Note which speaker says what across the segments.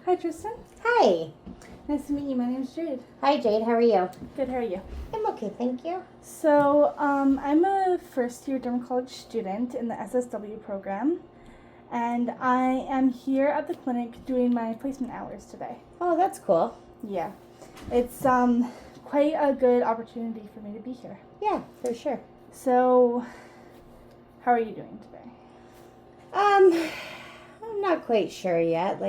Speaker 1: Hi, Tristan.
Speaker 2: Hi.
Speaker 1: Nice to meet you. My name is Jade.
Speaker 2: Hi, Jade. How are you?
Speaker 1: Good. How are you?
Speaker 2: I'm okay, thank you.
Speaker 1: So, I'm a first-year Durham College student in the SSW program, and I am here at the clinic doing my placement hours today.
Speaker 2: Oh, that's cool.
Speaker 1: Yeah, it's quite a good opportunity for me to be here.
Speaker 2: Yeah, for sure.
Speaker 1: So, how are you doing today?
Speaker 2: I'm not quite sure yet.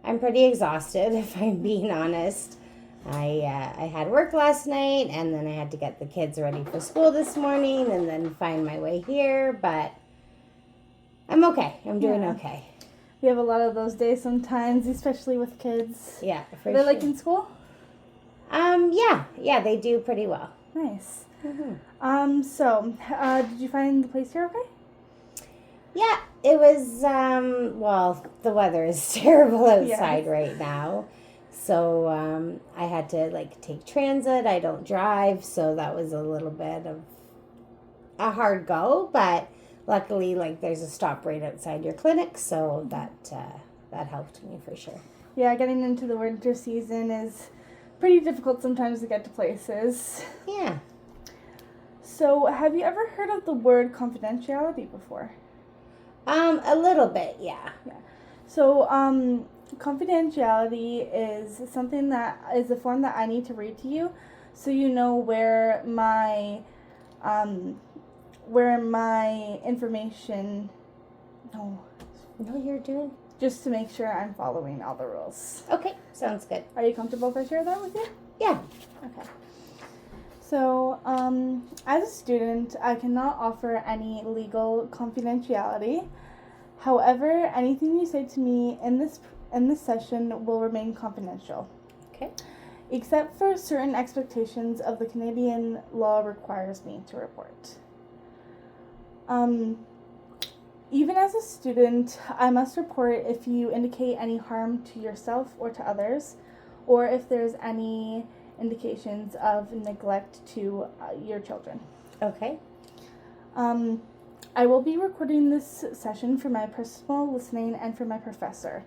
Speaker 2: I'm pretty exhausted, if I'm being honest. I had work last night, and then I had to get the kids ready for school this morning, and then find my way here. But I'm okay. I'm doing okay.
Speaker 1: We have a lot of those days sometimes, especially with kids.
Speaker 2: Yeah, for
Speaker 1: Are they
Speaker 2: sure.
Speaker 1: like in school?
Speaker 2: Yeah, they do pretty well.
Speaker 1: Nice.
Speaker 2: Mm-hmm.
Speaker 1: So, did you find the place here okay?
Speaker 2: Yeah, it was, well, the weather is terrible outside right now. So I had to, take transit. I don't drive, so that was a little bit of a hard go. But luckily, there's a stop right outside your clinic, so that helped me for sure.
Speaker 1: Yeah, getting into the winter season is pretty difficult sometimes to get to places.
Speaker 2: Yeah.
Speaker 1: So, have you ever heard of the word confidentiality before?
Speaker 2: A little bit, yeah.
Speaker 1: So, confidentiality is something that is a form that I need to read to you, so you know where my information. No,
Speaker 2: You're doing.
Speaker 1: just to make sure I'm following all the rules.
Speaker 2: Okay, sounds good.
Speaker 1: Are you comfortable if I share that with you?
Speaker 2: Yeah.
Speaker 1: Okay. So, as a student, I cannot offer any legal confidentiality. However, anything you say to me in this session will remain confidential.
Speaker 2: Okay.
Speaker 1: Except for certain expectations of the Canadian law requires me to report. Even as a student, I must report if you indicate any harm to yourself or to others, or if there's any indications of neglect to your children.
Speaker 2: Okay.
Speaker 1: I will be recording this session for my personal listening and for my professor.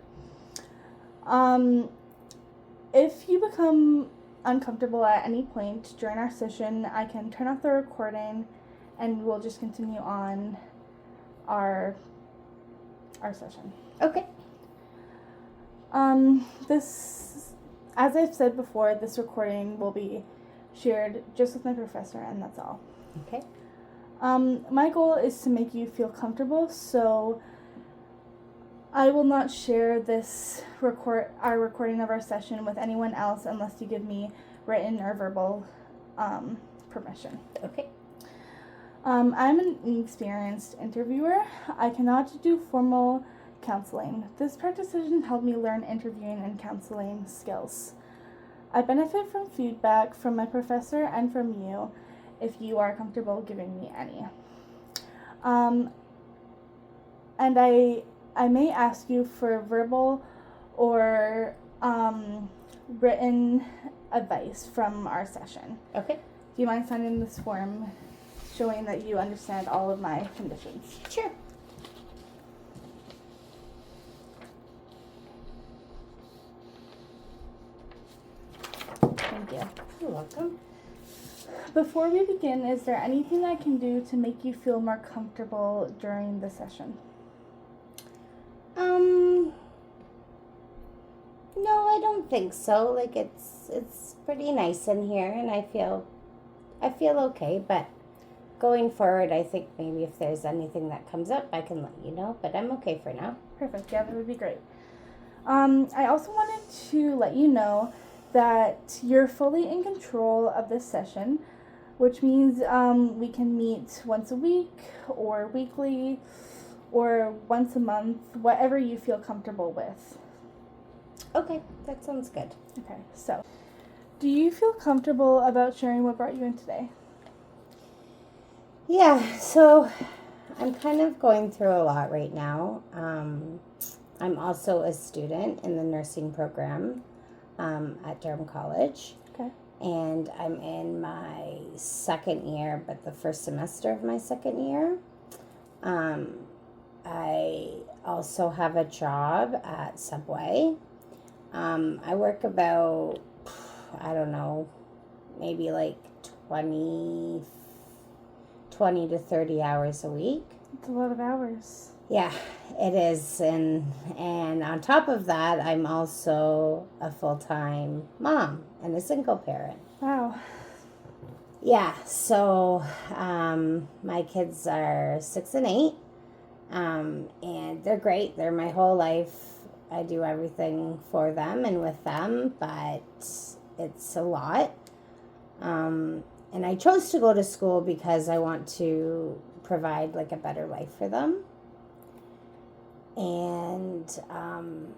Speaker 1: If you become uncomfortable at any point during our session, I can turn off the recording and we'll just continue on our session.
Speaker 2: Okay.
Speaker 1: This, as I've said before, this recording will be shared just with my professor, and that's all.
Speaker 2: Okay.
Speaker 1: My goal is to make you feel comfortable, so I will not share our recording of our session with anyone else unless you give me written or verbal permission.
Speaker 2: Okay.
Speaker 1: I'm an inexperienced interviewer. I cannot do formal counseling. This practice session helped me learn interviewing and counseling skills. I benefit from feedback from my professor and from you if you are comfortable giving me any. And I may ask you for verbal or written advice from our session.
Speaker 2: Okay.
Speaker 1: Do you mind signing this form showing that you understand all of my conditions?
Speaker 2: Sure.
Speaker 1: Thank you.
Speaker 2: You're welcome.
Speaker 1: Before we begin, is there anything I can do to make you feel more comfortable during the session?
Speaker 2: No, I don't think so. It's pretty nice in here, and I feel okay. But going forward, I think maybe if there's anything that comes up, I can let you know. But I'm okay for now.
Speaker 1: Perfect. Yeah, that would be great. I also wanted to let you know that you're fully in control of this session, which means we can meet once a week or weekly or once a month, whatever you feel comfortable with.
Speaker 2: Okay, that sounds good.
Speaker 1: Okay, so do you feel comfortable about sharing what brought you in today?
Speaker 2: Yeah, so I'm kind of going through a lot right now. I'm also a student in the nursing program at Durham College.
Speaker 1: Okay.
Speaker 2: And I'm in my second year, but the first semester of my second year. I also have a job at Subway. I work about, I don't know, maybe like 20 to 30 hours a week.
Speaker 1: It's a lot of hours.
Speaker 2: Yeah, it is. And on top of that, I'm also a full-time mom and a single parent.
Speaker 1: Wow.
Speaker 2: Yeah, so my kids are 6 and 8, and they're great. They're my whole life. I do everything for them and with them, but it's a lot. And I chose to go to school because I want to provide like a better life for them. And I'm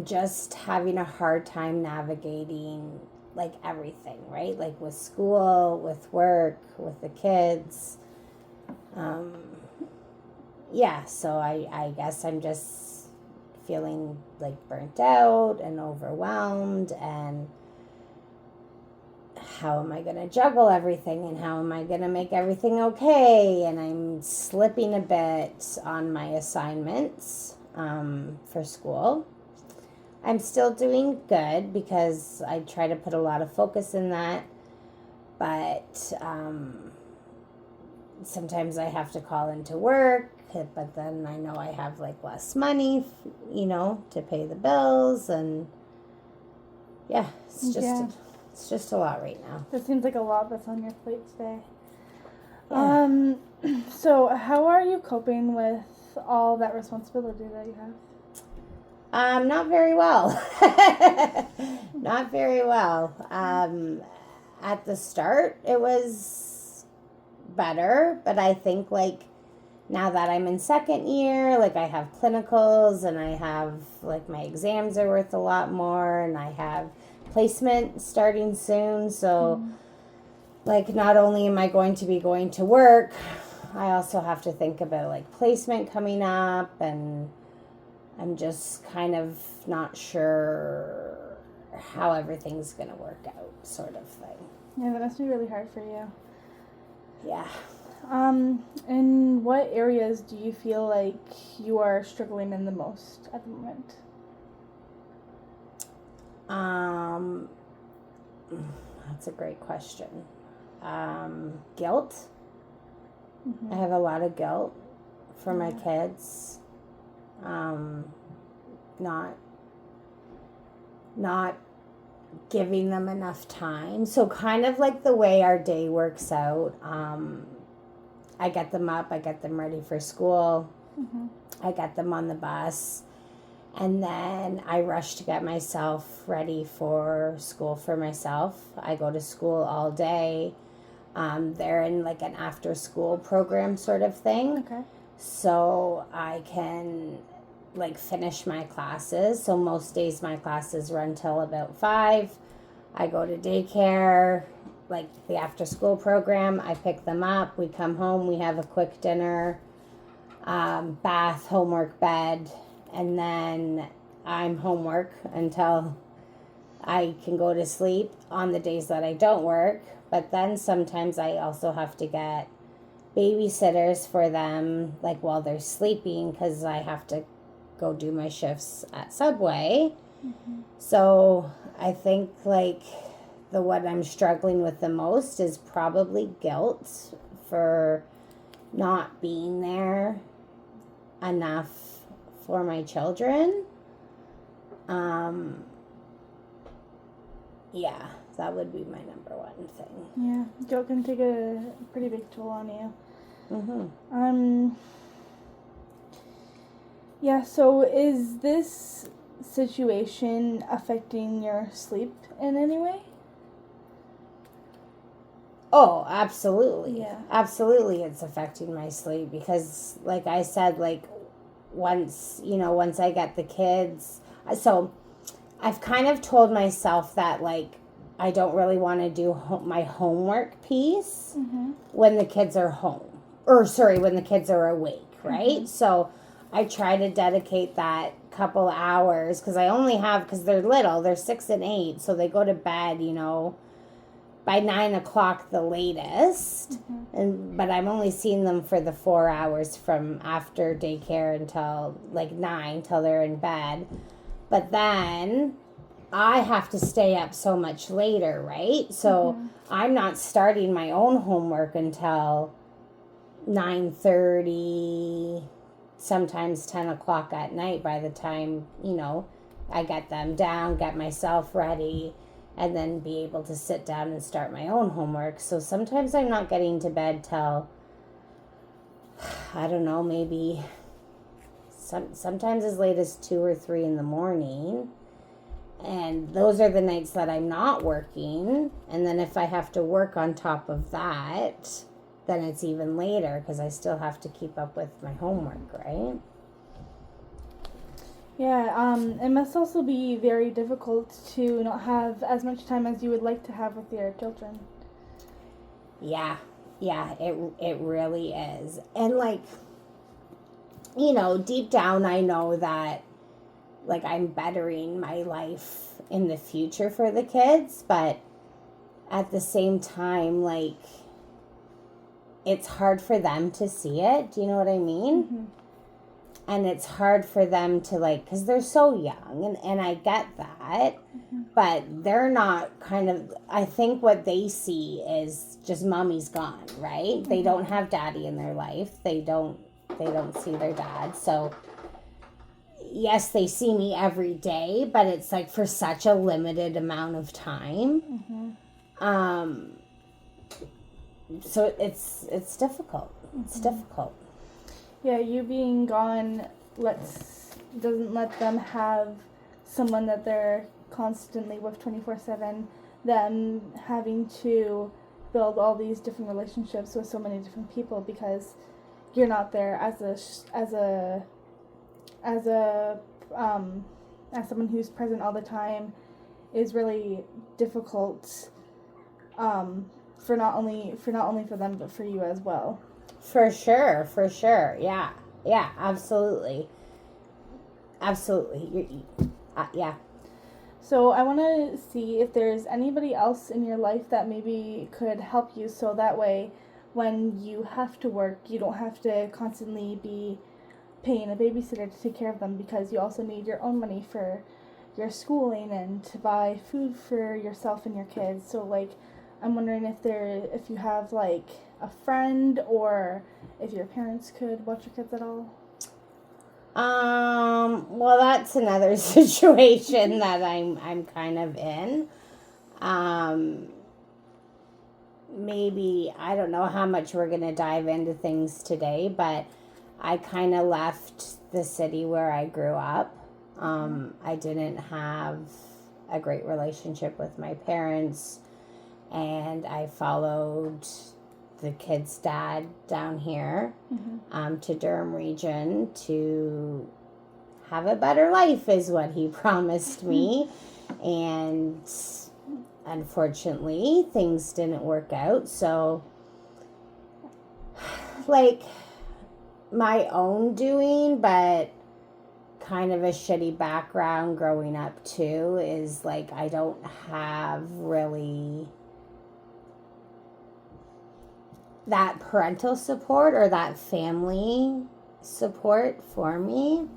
Speaker 2: just having a hard time navigating like everything, right? Like with school, with work, with the kids. Yeah, so I guess I'm just feeling like burnt out and overwhelmed, and how am I going to juggle everything, and how am I going to make everything okay? And I'm slipping a bit on my assignments for school. I'm still doing good because I try to put a lot of focus in that, but sometimes I have to call into work, but then I know I have like less money, to pay the bills, and yeah, it's just a lot right now.
Speaker 1: That seems like a lot that's on your plate today.
Speaker 2: Yeah.
Speaker 1: So how are you coping with all that responsibility that you have?
Speaker 2: Not very well. Not very well. At the start, it was better, but I think like now that I'm in second year, like I have clinicals, and I have like my exams are worth a lot more, and I have placement starting soon. So like not only am I going to be going to work, I also have to think about like placement coming up, and I'm just kind of not sure how everything's going to work out, sort of thing.
Speaker 1: Yeah, that must be really hard for you.
Speaker 2: Yeah.
Speaker 1: In what areas do you feel like you are struggling in the most at the moment?
Speaker 2: That's a great question. Guilt.
Speaker 1: Mm-hmm.
Speaker 2: I have a lot of guilt for my kids. Not giving them enough time. So kind of like the way our day works out. I get them up, I get them ready for school.
Speaker 1: Mm-hmm.
Speaker 2: I get them on the bus, and then I rush to get myself ready for school for myself. I go to school all day. They're in like an after school program sort of thing.
Speaker 1: Okay.
Speaker 2: So I can like finish my classes. So most days my classes run till about 5. I go to daycare, like the after school program. I pick them up. We come home. We have a quick dinner, bath, homework, bed, and then I'm homework until I can go to sleep on the days that I don't work. But then sometimes I also have to get babysitters for them, like while they're sleeping, because I have to go do my shifts at Subway.
Speaker 1: Mm-hmm.
Speaker 2: So I think like what I'm struggling with the most is probably guilt for not being there enough for my children. Yeah, that would be my number one thing.
Speaker 1: Yeah, guilt can take a pretty big toll on you.
Speaker 2: Mm-hmm.
Speaker 1: Yeah, so is this situation affecting your sleep in any way?
Speaker 2: Oh, absolutely.
Speaker 1: Yeah.
Speaker 2: Absolutely, it's affecting my sleep because, like I said, like once I get the kids, so I've kind of told myself that like I don't really want to do my homework piece when the kids are home, when the kids are awake, right? Mm-hmm. So I try to dedicate that couple hours because they're little, they're 6 and 8, so they go to bed, by 9 o'clock the latest. But I'm only seeing them for the 4 hours from after daycare until like 9 till they're in bed. But then I have to stay up so much later, right? So I'm not starting my own homework until 9:30, sometimes 10 o'clock at night by the time, I get them down, get myself ready, and then be able to sit down and start my own homework. So sometimes I'm not getting to bed till, I don't know, maybe sometimes as late as 2 or 3 in the morning. And those are the nights that I'm not working. And then if I have to work on top of that, then it's even later because I still have to keep up with my homework, right?
Speaker 1: Yeah, it must also be very difficult to not have as much time as you would like to have with your children.
Speaker 2: Yeah, it really is. And deep down I know that I'm bettering my life in the future for the kids, but at the same time, it's hard for them to see it. Do you know what I mean? And it's hard for them to because they're so young, and I get that, but they're not I think what they see is just mommy's gone, right? They don't have daddy in their life. They don't see their dad. So yes, they see me every day, but it's for such a limited amount of time. So it's difficult. It's difficult.
Speaker 1: Yeah, you being gone doesn't let them have someone that they're constantly with 24/7. Them having to build all these different relationships with so many different people because you're not there as someone who's present all the time is really difficult for not only for them but for you as well.
Speaker 2: For sure. Yeah, absolutely. Yeah.
Speaker 1: So I want to see if there's anybody else in your life that maybe could help you, so that way when you have to work, you don't have to constantly be paying a babysitter to take care of them, because you also need your own money for your schooling and to buy food for yourself and your kids. So I'm wondering if you have a friend, or if your parents could watch your kids at all.
Speaker 2: Well, that's another situation that I'm kind of in. Maybe, I don't know how much we're going to dive into things today, but I kind of left the city where I grew up. I didn't have a great relationship with my parents, and I followed the kid's dad down here to Durham region to have a better life is what he promised me. And unfortunately, things didn't work out. So my own doing, but kind of a shitty background growing up too, is I don't have really that parental support or that family support for me.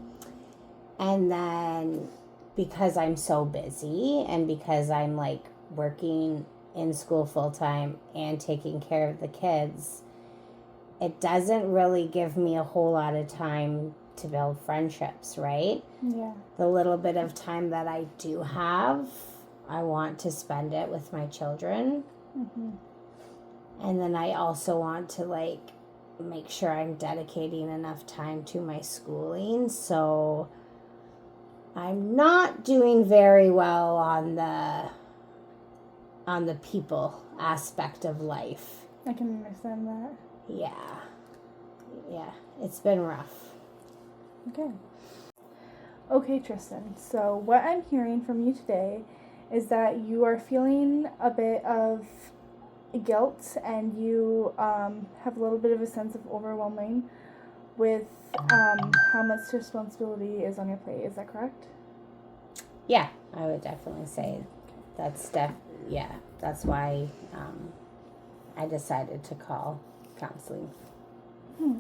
Speaker 2: And then because I'm so busy and because I'm working in school full time and taking care of the kids, it doesn't really give me a whole lot of time to build friendships, right?
Speaker 1: Yeah.
Speaker 2: The little bit of time that I do have, I want to spend it with my children. And then I also want to make sure I'm dedicating enough time to my schooling. So I'm not doing very well on the people aspect of life.
Speaker 1: I can understand that.
Speaker 2: Yeah, it's been rough.
Speaker 1: Okay, Tristan. So what I'm hearing from you today is that you are feeling a bit of guilt, and you have a little bit of a sense of overwhelming with how much responsibility is on your plate. Is that correct?
Speaker 2: Yeah, I would definitely say that's yeah, that's why I decided to call counseling.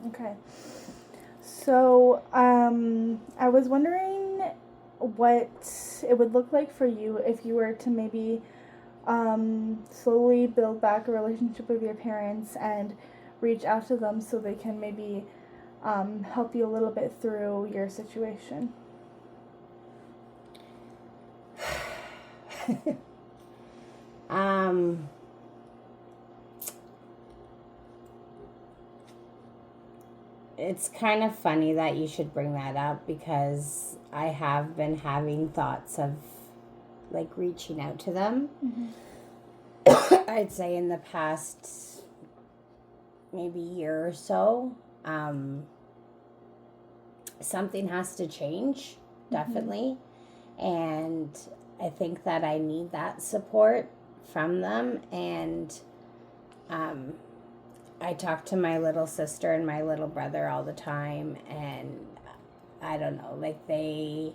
Speaker 1: Okay. So, I was wondering what it would look like for you if you were to maybe slowly build back a relationship with your parents and reach out to them so they can maybe help you a little bit through your situation.
Speaker 2: It's kind of funny that you should bring that up because I have been having thoughts of like reaching out to them.
Speaker 1: Mm-hmm.
Speaker 2: I'd say in the past maybe year or so. Something has to change, definitely. Mm-hmm. And I think that I need that support from them. And I talk to my little sister and my little brother all the time. And I don't know, like they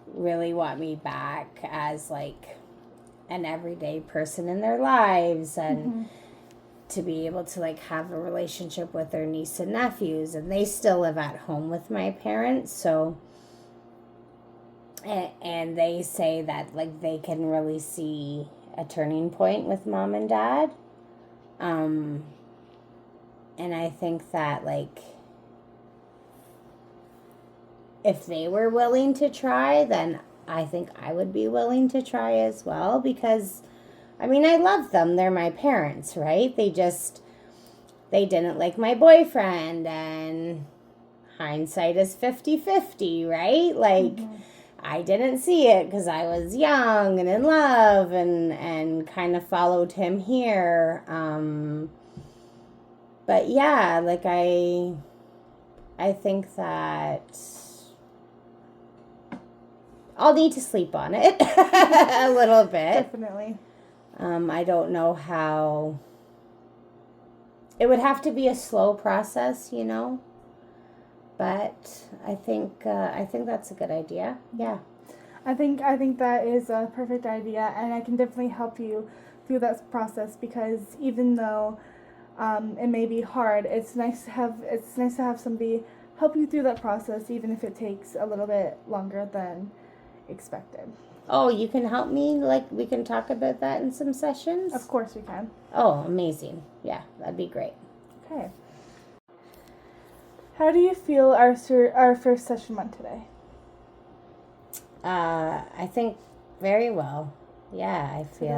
Speaker 2: really want me back as like an everyday person in their lives. And mm-hmm. to be able to like have a relationship with their niece and nephews, and they still live at home with my parents, so and they say that like they can really see a turning point with mom and dad, and I think that like if they were willing to try, then I think I would be willing to try as well, because I mean, I love them. They're my parents, right? They didn't like my boyfriend, and hindsight is 50-50, right? Like, mm-hmm. I didn't see it because I was young and in love and kind of followed him here. But yeah, like I think that I'll need to sleep on it a little bit.
Speaker 1: Definitely.
Speaker 2: I don't know how. It would have to be a slow process, you know. But I think that's a good idea. Yeah.
Speaker 1: I think that is a perfect idea, and I can definitely help you through that process, because even though it may be hard, it's nice to have somebody help you through that process, even if it takes a little bit longer than expected.
Speaker 2: Oh, you can help me? Like, we can talk about that in some sessions?
Speaker 1: Of course we can.
Speaker 2: Oh, amazing. Yeah, that'd be great.
Speaker 1: Okay. How do you feel our first session went today?
Speaker 2: I think very well. Yeah, I feel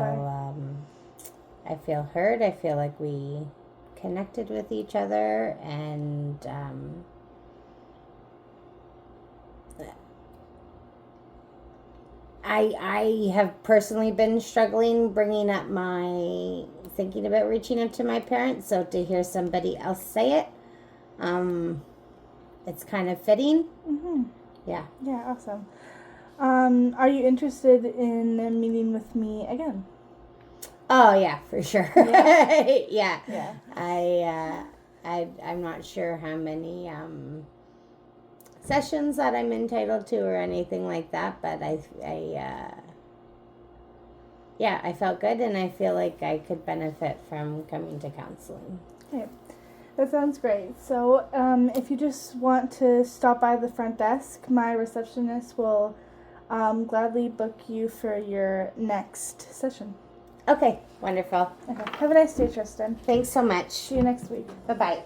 Speaker 2: heard. I feel like we connected with each other, and I have personally been struggling thinking about reaching out to my parents, so to hear somebody else say it, it's kind of fitting.
Speaker 1: Mm-hmm.
Speaker 2: Yeah.
Speaker 1: Yeah, awesome. Are you interested in meeting with me again?
Speaker 2: Oh, yeah, for sure.
Speaker 1: Yeah.
Speaker 2: Yeah. I'm not sure how many sessions that I'm entitled to or anything like that, but I felt good, and I feel like I could benefit from coming to counseling.
Speaker 1: Okay, that sounds great. So if you just want to stop by the front desk, my receptionist will gladly book you for your next session.
Speaker 2: Okay, wonderful.
Speaker 1: Okay, have a nice day, Tristan.
Speaker 2: Thanks so much.
Speaker 1: See you next week.
Speaker 2: Bye-bye.